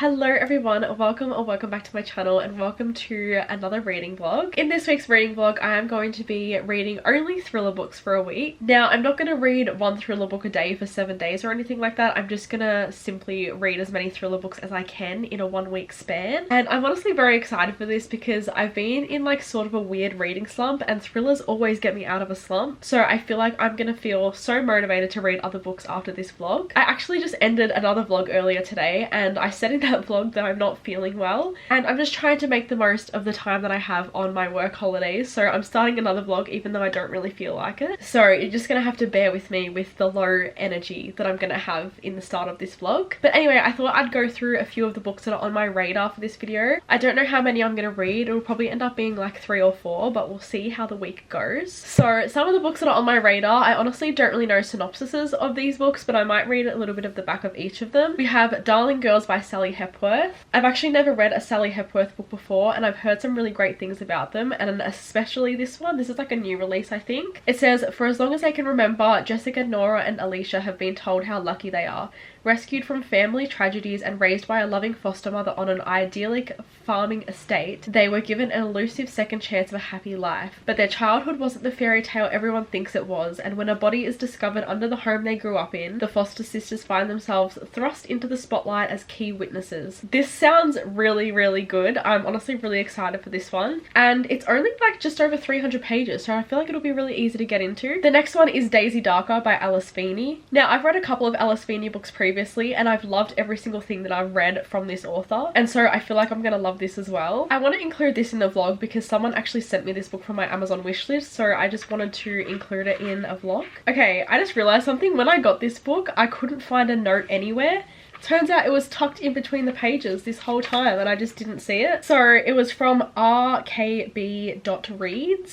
Hello everyone, welcome back to my channel and welcome to another reading vlog. In this week's reading vlog, I am going to be reading only thriller books for a week. Now, I'm not going to read one thriller book a day for 7 days or anything like that. I'm just gonna simply read as many thriller books as I can in a 1 week span. And I'm honestly very excited for this because I've been in like sort of a weird reading slump and thrillers always get me out of a slump. So I feel like I'm gonna feel so motivated to read other books after this vlog. I actually just ended another vlog earlier today and I said in that vlog that I'm not feeling well and I'm just trying to make the most of the time that I have on my work holidays. So I'm starting another vlog even though I don't really feel like it. So you're just gonna have to bear with me with the low energy that I'm gonna have in the start of this vlog. But anyway, I thought I'd go through a few of the books that are on my radar for this video. I don't know how many I'm gonna read. It will probably end up being like 3 or 4, but we'll see how the week goes. So some of the books that are on my radar, I honestly don't really know synopsises of these books, but I might read a little bit of the back of each of them. We have Darling Girls by Sally Hepworth. I've actually never read a Sally Hepworth book before and I've heard some really great things about them, and especially this one. This is like a new release, I think. It says, for as long as I can remember, Jessica, Nora and Alicia have been told how lucky they are. Rescued from family tragedies and raised by a loving foster mother on an idyllic farming estate, they were given an elusive second chance of a happy life. But their childhood wasn't the fairy tale everyone thinks it was, and when a body is discovered under the home they grew up in, the foster sisters find themselves thrust into the spotlight as key witnesses. This sounds really, really good. I'm honestly really excited for this one. And it's only like just over 300 pages, so I feel like it'll be really easy to get into. The next one is Daisy Darker by Alice Feeney. Now, I've read a couple of Alice Feeney books previously and I've loved every single thing that I've read from this author, and so I feel like I'm gonna love this as well. I want to include this in the vlog because someone actually sent me this book from my Amazon wishlist, so I just wanted to include it in a vlog. Okay, I just realized something. When I got this book, I couldn't find a note anywhere. Turns out it was tucked in between the pages this whole time and I just didn't see it. So it was from rkb.reads,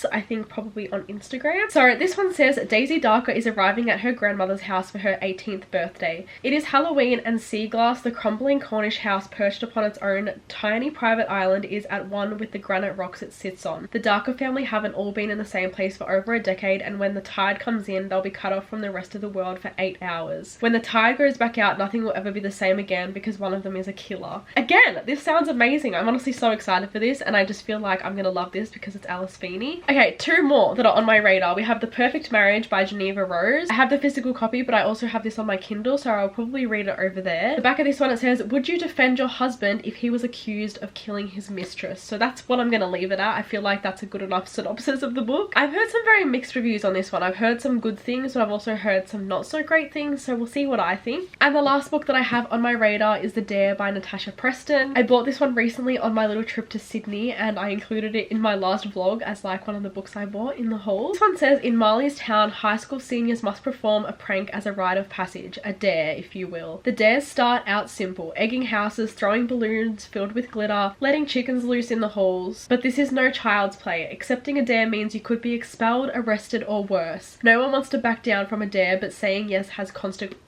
I think probably on Instagram. So this one says, Daisy Darker is arriving at her grandmother's house for her 18th birthday. It is Halloween and Seaglass, the crumbling Cornish house perched upon its own tiny private island, is at one with the granite rocks it sits on. The Darker family haven't all been in the same place for over a decade, and when the tide comes in, they'll be cut off from the rest of the world for 8 hours. When the tide goes back out, nothing will ever be the same again because one of them is a killer. Again, this sounds amazing. I'm honestly so excited for this and I just feel like I'm gonna love this because it's Alice Feeney. Okay, 2 more that are on my radar. We have The Perfect Marriage by Geneva Rose. I have the physical copy, but I also have this on my Kindle, so I'll probably read it over there. The back of this one, it says, would you defend your husband if he was accused of killing his mistress? So that's what I'm gonna leave it at. I feel like that's a good enough synopsis of the book. I've heard some very mixed reviews on this one. I've heard some good things, but I've also heard some not so great things, so we'll see what I think. And the last book that I have on my radar is The Dare by Natasha Preston. I bought this one recently on my little trip to Sydney and I included it in my last vlog as like one of the books I bought in the haul. This one says, in Marley's town, high school seniors must perform a prank as a rite of passage, a dare if you will. The dares start out simple, egging houses, throwing balloons filled with glitter, letting chickens loose in the halls. But this is no child's play. Accepting a dare means you could be expelled, arrested or worse. No one wants to back down from a dare, but saying yes has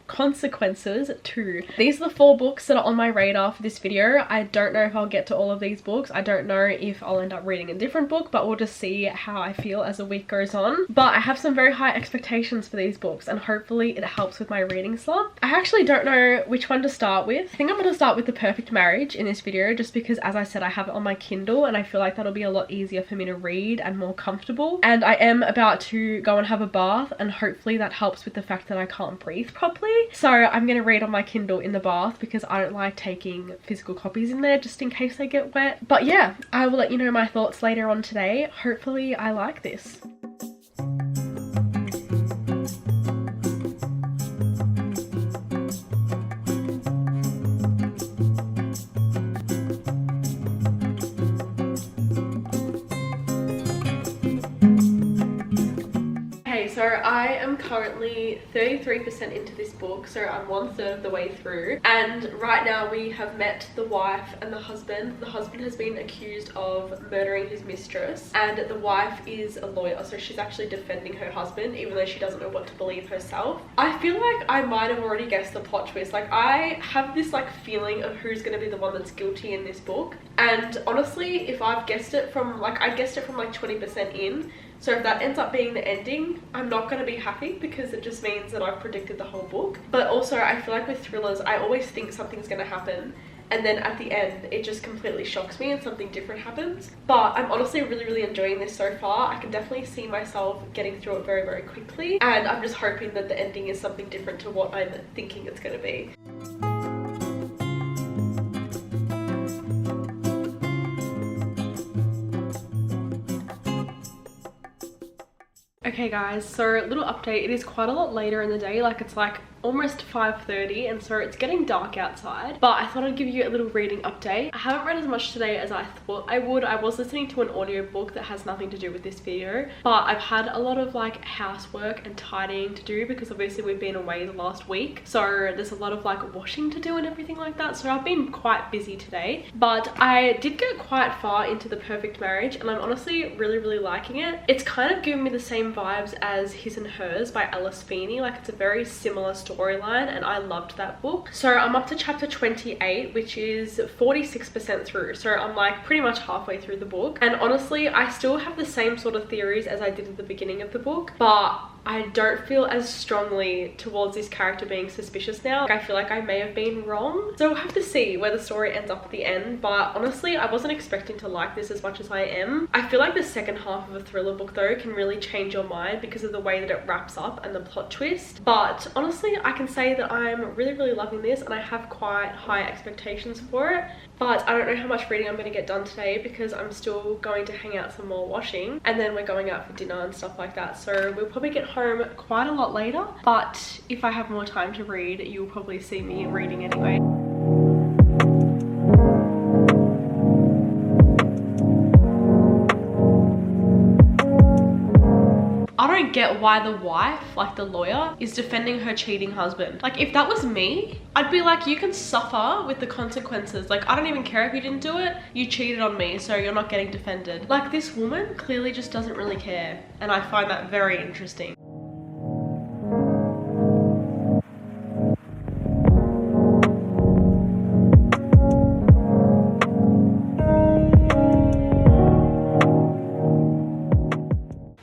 consequences too. These are the 4 books that are on my radar for this video. I don't know if I'll get to all of these books. I don't know if I'll end up reading a different book, but we'll just see how I feel as the week goes on. But I have some very high expectations for these books and hopefully it helps with my reading slump. I actually don't know which one to start with. I think I'm going to start with The Perfect Marriage in this video just because, as I said, I have it on my Kindle and I feel like that'll be a lot easier for me to read and more comfortable. And I am about to go and have a bath and hopefully that helps with the fact that I can't breathe properly. So I'm going to read on my Kindle in the bath because I don't like taking physical copies in there just in case they get wet. But yeah, I will let you know my thoughts later on today. Hopefully I like this. So I am currently 33% into this book, so I'm 1/3 of the way through, and right now we have met the wife and the husband. The husband has been accused of murdering his mistress and the wife is a lawyer, so she's actually defending her husband even though she doesn't know what to believe herself. I feel like I might have already guessed the plot twist. Like, I have this like feeling of who's going to be the one that's guilty in this book, and honestly if I've guessed it from like, I guessed it from like 20% in. So if that ends up being the ending, I'm not going to be happy because it just means that I've predicted the whole book. But also I feel like with thrillers, I always think something's going to happen and then at the end it just completely shocks me and something different happens. But I'm honestly really enjoying this so far. I can definitely see myself getting through it very quickly, and I'm just hoping that the ending is something different to what I'm thinking it's going to be. Okay guys, so little update. It is quite a lot later in the day, like it's like almost 5:30, and so it's getting dark outside, but I thought I'd give you a little reading update. I haven't read as much today as I thought I would. I was listening to an audiobook that has nothing to do with this video, but I've had a lot of like housework and tidying to do because obviously we've been away the last week, so there's a lot of like washing to do and everything like that, so I've been quite busy today. But I did get quite far into The Perfect Marriage, and I'm honestly really liking it. It's kind of giving me the same vibes as His and Hers by Alice Feeney. Like it's a very similar storyline, and I loved that book. So I'm up to chapter 28, which is 46% through, so I'm like pretty much halfway through the book, and honestly I still have the same sort of theories as I did at the beginning of the book, but I don't feel as strongly towards this character being suspicious now. Like, I feel like I may have been wrong. So we'll have to see where the story ends up at the end, but honestly I wasn't expecting to like this as much as I am. I feel like the second half of a thriller book though can really change your mind because of the way that it wraps up and the plot twist. But honestly I can say that I'm really loving this, and I have quite high expectations for it. But I don't know how much reading I'm going to get done today because I'm still going to hang out some more washing, and then we're going out for dinner and stuff like that, so we'll probably get home quite a lot later. But if I have more time to read, you'll probably see me reading anyway. I don't get why the wife, like the lawyer, is defending her cheating husband. Like if that was me, I'd be like, you can suffer with the consequences. Like I don't even care if you didn't do it, you cheated on me, so you're not getting defended. Like this woman clearly just doesn't really care, and I find that very interesting.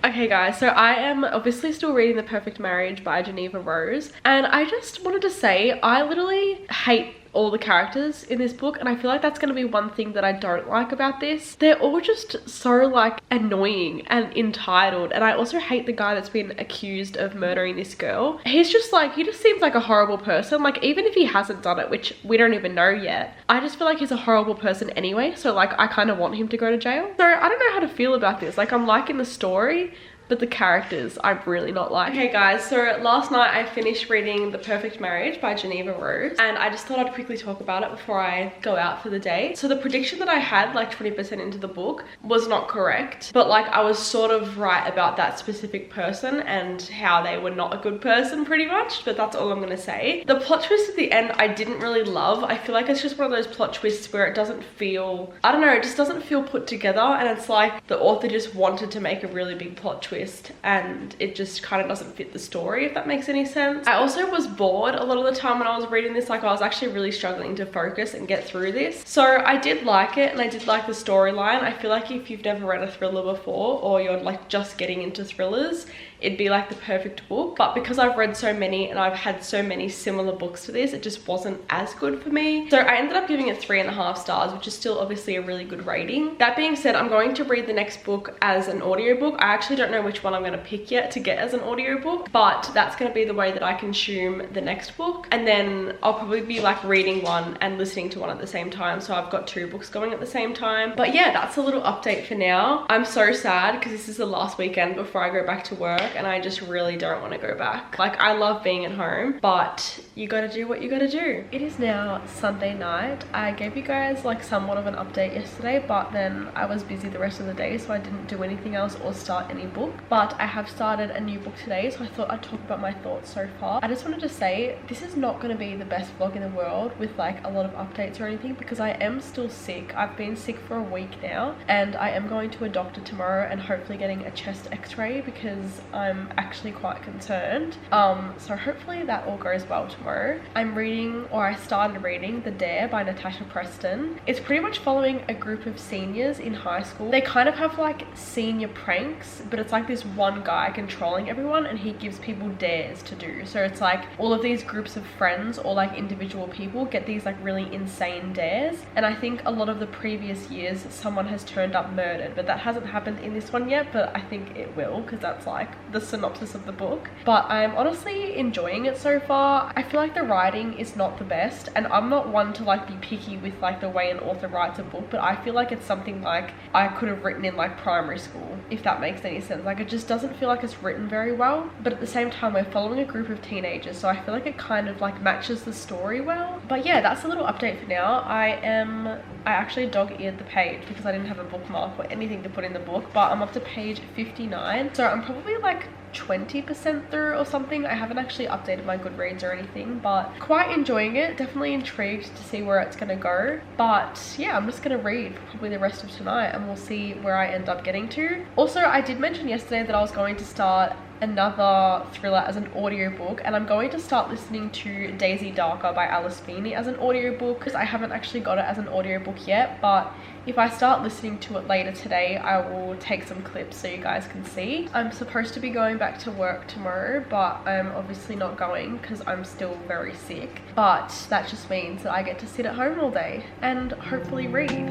Okay guys, so I am obviously still reading The Perfect Marriage by Geneva Rose, and I just wanted to say I literally hate all the characters in this book, and I feel like that's going to be one thing that I don't like about this. They're all just so like annoying and entitled, and I also hate the guy that's been accused of murdering this girl. He's just like, he just seems like a horrible person. Like even if he hasn't done it, which we don't even know yet, I just feel like he's a horrible person anyway, so like I kind of want him to go to jail. So I don't know how to feel about this. Like I'm liking the story, but the characters I'm really not like. Okay guys, so last night I finished reading The Perfect Marriage by Geneva Rose, and I just thought I'd quickly talk about it before I go out for the day. So the prediction that I had like 20% into the book was not correct, but like I was sort of right about that specific person and how they were not a good person pretty much, but that's all I'm gonna say. The plot twist at the end I didn't really love. I feel like it's just one of those plot twists where it doesn't feel, I don't know, it just doesn't feel put together, and it's like the author just wanted to make a really big plot twist and it just kind of doesn't fit the story, if that makes any sense. I also was bored a lot of the time when I was reading this. Like I was actually really struggling to focus and get through this. So I did like it, and I did like the storyline. I feel like if you've never read a thriller before, or you're like just getting into thrillers, it'd be like the perfect book. But because I've read so many and I've had so many similar books to this, it just wasn't as good for me. So I ended up giving it 3.5 stars, which is still obviously a really good rating. That being said, I'm going to read the next book as an audiobook. I actually don't know which one I'm going to pick yet to get as an audiobook, but that's going to be the way that I consume the next book. And then I'll probably be like reading one and listening to one at the same time, so I've got 2 books going at the same time. But yeah, that's a little update for now. I'm so sad because this is the last weekend before I go back to work, and I just really don't want to go back. Like I love being at home, but you gotta do what you gotta do. It is now Sunday night. I gave you guys like somewhat of an update yesterday, but then I was busy the rest of the day, so I didn't do anything else or start any book. But I have started a new book today, so I thought I'd talk about my thoughts so far. I just wanted to say this is not going to be the best vlog in the world with like a lot of updates or anything, because I am still sick. I've been sick for a week now, and I am going to a doctor tomorrow and hopefully getting a chest x-ray because I'm actually quite concerned. So hopefully that all goes well tomorrow. I'm reading, or I started reading, The Dare by Natasha Preston. It's pretty much following a group of seniors in high school. They kind of have like senior pranks, but it's like like this one guy controlling everyone, and he gives people dares to do. So it's like all of these groups of friends or like individual people get these like really insane dares, and I think a lot of the previous years someone has turned up murdered, but that hasn't happened in this one yet, but I think it will, because that's like the synopsis of the book. But I'm honestly enjoying it so far. I feel like the writing is not the best, and I'm not one to like be picky with like the way an author writes a book, but I feel like it's something like I could have written in like primary school, if that makes any sense. Like it just doesn't feel like it's written very well, but at the same time we're following a group of teenagers, so I feel like it kind of like matches the story well. But yeah, that's a little update for now. I actually dog-eared the page because I didn't have a bookmark or anything to put in the book, but I'm up to page 59, so I'm probably like 20% through or something. I haven't actually updated my Goodreads or anything, but quite enjoying it. Definitely intrigued to see where it's gonna go. But yeah, I'm just gonna read probably the rest of tonight and we'll see where I end up getting to. Also, I did mention yesterday that I was going to start another thriller as an audiobook, and I'm going to start listening to Daisy Darker by Alice Feeney as an audiobook, because I haven't actually got it as an audiobook yet. But if I start listening to it later today, I will take some clips so you guys can see. I'm supposed to be going back to work tomorrow, but I'm obviously not going because I'm still very sick. But that just means that I get to sit at home all day and hopefully read.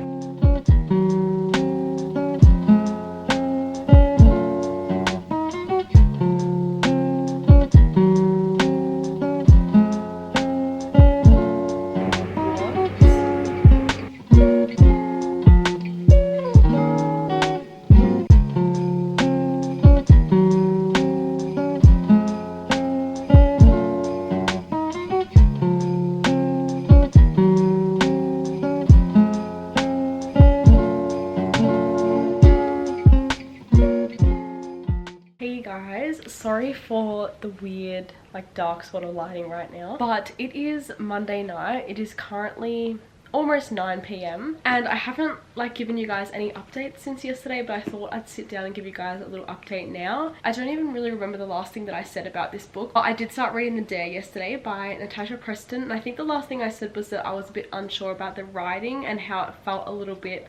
Sorry for the weird like dark sort of lighting right now, but it is Monday night. It is currently almost 9 p.m. and I haven't like given you guys any updates since yesterday, but I thought I'd sit down and give you guys a little update now. I don't even really remember the last thing that I said about this book. I did start reading The Dare yesterday by Natasha Preston, and I think the last thing I said was that I was a bit unsure about the writing and how it felt a little bit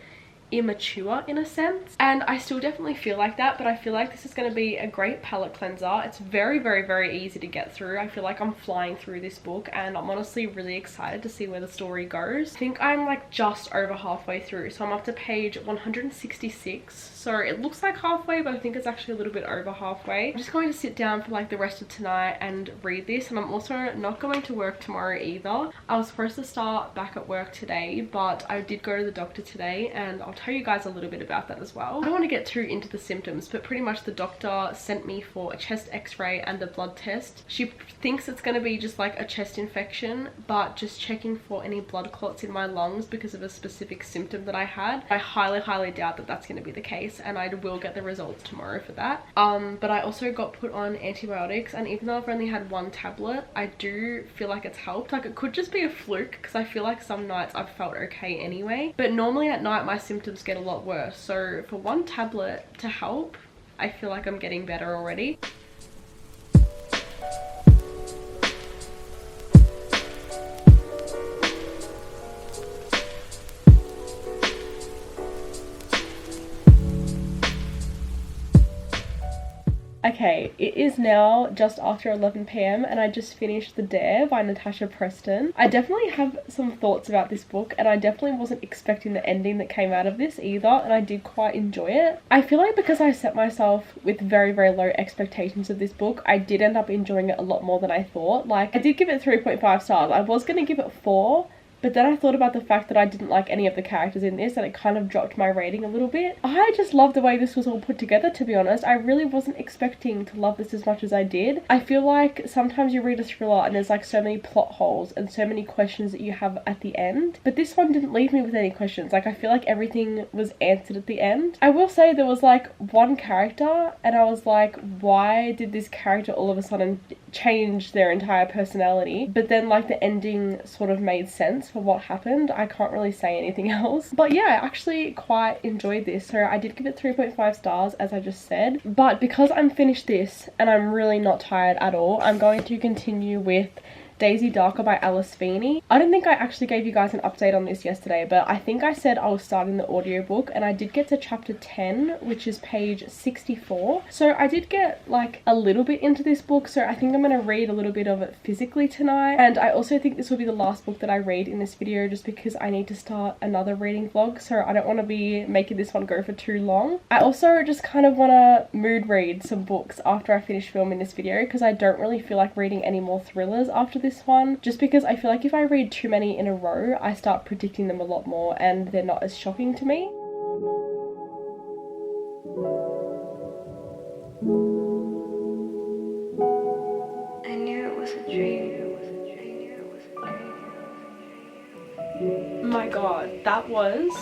immature in a sense, and I still definitely feel like that, but I feel like this is going to be a great palette cleanser. It's very, very, very easy to get through. I feel like I'm flying through this book, and I'm honestly really excited to see where the story goes. I think I'm like just over halfway through, so I'm up to page 166, so it looks like halfway, but I think it's actually a little bit over halfway. I'm just going to sit down for like the rest of tonight and read this, and I'm also not going to work tomorrow either. I was supposed to start back at work today, but I did go to the doctor today, and I'll tell you guys a little bit about that as well. I don't want to get too into the symptoms, but pretty much the doctor sent me for a chest x-ray and a blood test. She thinks it's going to be just like a chest infection, but just checking for any blood clots in my lungs because of a specific symptom that I had. I highly, highly doubt that that's going to be the case, and I will get the results tomorrow for that. But I also got put on antibiotics, and even though I've only had one tablet, I do feel like it's helped. Like it could just be a fluke, because I feel like some nights I've felt okay anyway, but normally at night my symptoms get a lot worse. So for one tablet to help, I feel like I'm getting better already. Okay, it is now just after 11 p.m. and I just finished The Dare by Natasha Preston. I definitely have some thoughts about this book, and I definitely wasn't expecting the ending that came out of this either, and I did quite enjoy it. I feel like because I set myself with very, very low expectations of this book, I did end up enjoying it a lot more than I thought. Like, I did give it 3.5 stars. I was going to give it 4, but then I thought about the fact that I didn't like any of the characters in this, and it kind of dropped my rating a little bit. I just love the way this was all put together, to be honest. I really wasn't expecting to love this as much as I did. I feel like sometimes you read a thriller and there's like so many plot holes and so many questions that you have at the end, but this one didn't leave me with any questions. Like, I feel like everything was answered at the end. I will say there was like one character, and I was like, why did this character all of a sudden change their entire personality? But then like the ending sort of made sense for what happened. I can't really say anything else, but yeah, I actually quite enjoyed this. So I did give it 3.5 stars, as I just said, but because I'm finished this and I'm really not tired at all, I'm going to continue with Daisy Darker by Alice Feeney. I don't think I actually gave you guys an update on this yesterday, but I think I said I was starting the audiobook and I did get to chapter 10, which is page 64. So I did get like a little bit into this book, so I think I'm going to read a little bit of it physically tonight. And I also think this will be the last book that I read in this video, just because I need to start another reading vlog, so I don't want to be making this one go for too long. I also just kind of want to mood read some books after I finish filming this video, because I don't really feel like reading any more thrillers after this one, just because I feel like if I read too many in a row I start predicting them a lot more and they're not as shocking to me. I knew it was a dream. My god, that was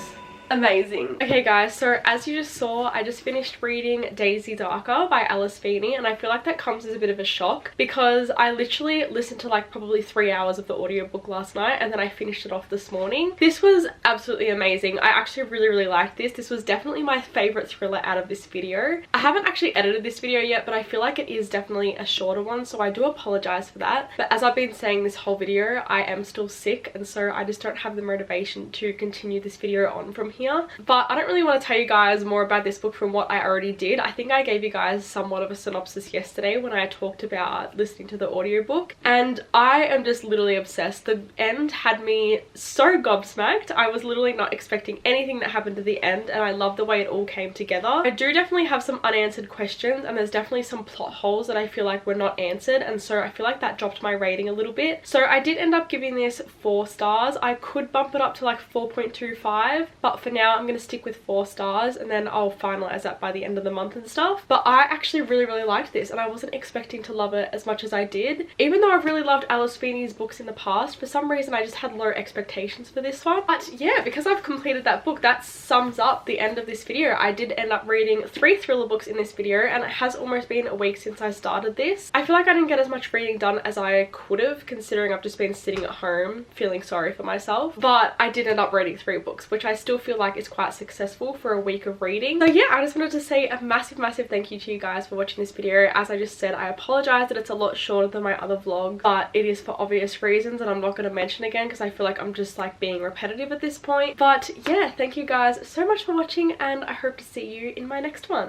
amazing. Okay guys, so as you just saw, I just finished reading Daisy Darker by Alice Feeney, and I feel like that comes as a bit of a shock because I literally listened to like probably 3 hours of the audiobook last night and then I finished it off this morning. This was absolutely amazing. I actually really liked this. This was definitely my favorite thriller out of this video. I haven't actually edited this video yet, but I feel like it is definitely a shorter one, so I do apologize for that. But as I've been saying this whole video, I am still sick, and so I just don't have the motivation to continue this video on from here. But I don't really want to tell you guys more about this book from what I already did. I think I gave you guys somewhat of a synopsis yesterday when I talked about listening to the audiobook, and I am just literally obsessed. The end had me so gobsmacked. I was literally not expecting anything that happened to the end, and I love the way it all came together. I do definitely have some unanswered questions, and there's definitely some plot holes that I feel like were not answered, and so I feel like that dropped my rating a little bit. So I did end up giving this 4 stars. I could bump it up to like 4.25, but for now I'm going to stick with 4 stars, and then I'll finalize that by the end of the month and stuff. But I actually really liked this, and I wasn't expecting to love it as much as I did. Even though I've really loved Alice Feeney's books in the past, for some reason I just had low expectations for this one. But yeah, because I've completed that book, that sums up the end of this video. I did end up reading 3 thriller books in this video, and it has almost been a week since I started this. I feel like I didn't get as much reading done as I could have, considering I've just been sitting at home feeling sorry for myself. But I did end up reading 3 books, which I still feel like is quite successful for a week of reading. So yeah, I just wanted to say a massive thank you to you guys for watching this video. As I just said, I apologize that it's a lot shorter than my other vlog, but it is for obvious reasons, and I'm not going to mention again because I feel like I'm just like being repetitive at this point. But yeah, thank you guys so much for watching, and I hope to see you in my next one.